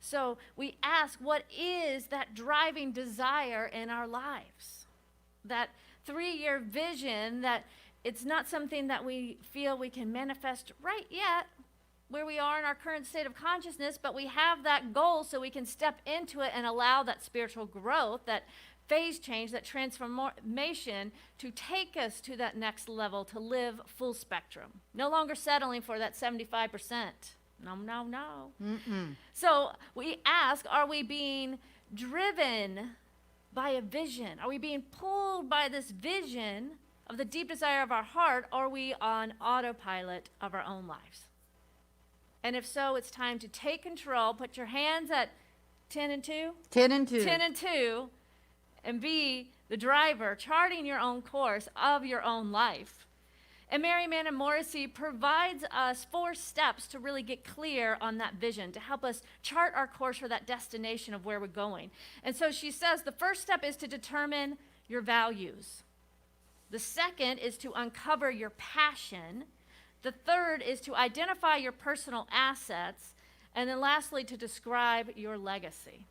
So we ask, what is that driving desire in our lives? That 3-year vision, that it's not something that we feel we can manifest right yet where we are in our current state of consciousness, but we have that goal so we can step into it and allow that spiritual growth, that phase change, that transformation to take us to that next level, to live full spectrum. No longer settling for that 75%. No. Mm-mm. So we ask, are we being driven by a vision? Are we being pulled by this vision of the deep desire of our heart? Or are we on autopilot of our own lives? And if so, it's time to take control. Put your hands at 10 and 2. 10 and 2. 10 and 2. And be the driver, charting your own course of your own life. And Mary Mann Morrissey provides us 4 steps to really get clear on that vision, to help us chart our course for that destination of where we're going. And so she says the first step is to determine your values. The second is to uncover your passion. The third is to identify your personal assets. And then lastly, to describe your legacy.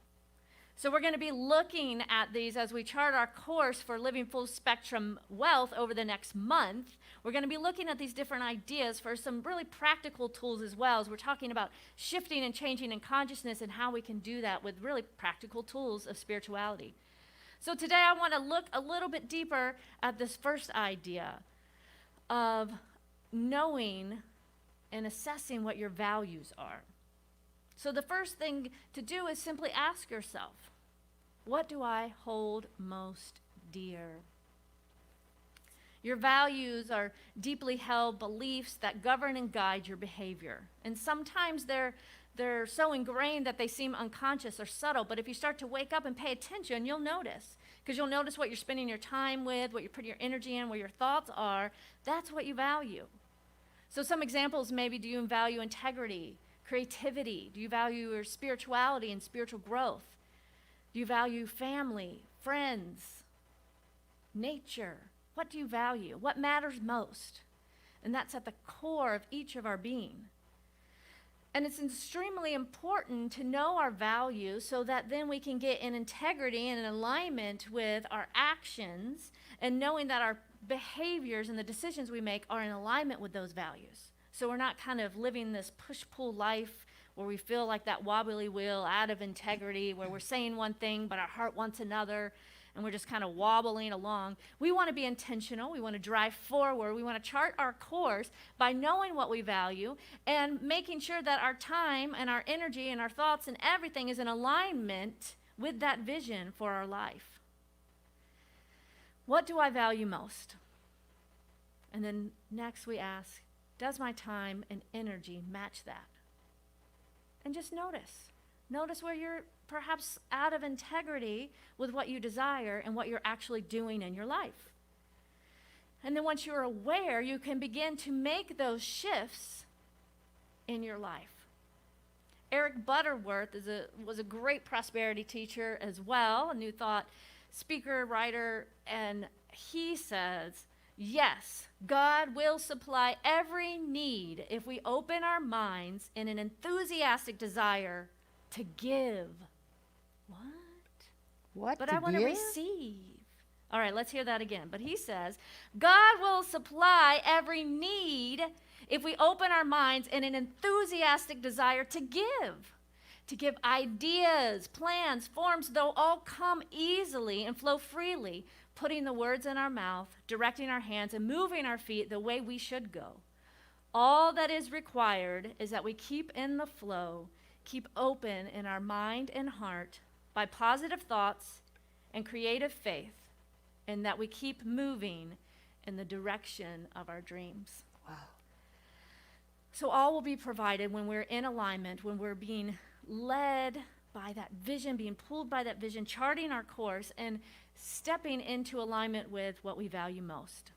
So we're going to be looking at these as we chart our course for living full spectrum wealth over the next month. We're going to be looking at these different ideas for some really practical tools as well, as we're talking about shifting and changing in consciousness and how we can do that with really practical tools of spirituality. So today I want to look a little bit deeper at this first idea of knowing and assessing what your values are. So the first thing to do is simply ask yourself, what do I hold most dear? Your values are deeply held beliefs that govern and guide your behavior. And sometimes they're so ingrained that they seem unconscious or subtle, but if you start to wake up and pay attention, you'll notice. Because you'll notice what you're spending your time with, what you're putting your energy in, where your thoughts are. That's what you value. So some examples maybe, do you value integrity? Creativity? Do you value your spirituality and spiritual growth? Do you value family, friends, nature? What do you value? What matters most? And that's at the core of each of our being. And it's extremely important to know our values so that then we can get in integrity and in alignment with our actions, and knowing that our behaviors and the decisions we make are in alignment with those values. So we're not kind of living this push-pull life where we feel like that wobbly wheel out of integrity, where we're saying one thing but our heart wants another, and we're just kind of wobbling along. We want to be intentional. We want to drive forward. We want to chart our course by knowing what we value and making sure that our time and our energy and our thoughts and everything is in alignment with that vision for our life. What do I value most? And then next we ask, does my time and energy match that? And just notice. Notice where you're perhaps out of integrity with what you desire and what you're actually doing in your life. And then once you're aware, you can begin to make those shifts in your life. Eric Butterworth was a great prosperity teacher as well, a New Thought speaker, writer, and he says, yes, God will supply every need if we open our minds in an enthusiastic desire to give. What? But to I want to give? receive. All right, let's hear that again. But he says, God will supply every need if we open our minds in an enthusiastic desire to give. To give ideas, plans, forms, they'll all come easily and flow freely, putting the words in our mouth, directing our hands, and moving our feet the way we should go. All that is required is that we keep in the flow, keep open in our mind and heart by positive thoughts and creative faith, and that we keep moving in the direction of our dreams. Wow. So all will be provided when we're in alignment, when we're being led by that vision, being pulled by that vision, charting our course, and stepping into alignment with what we value most.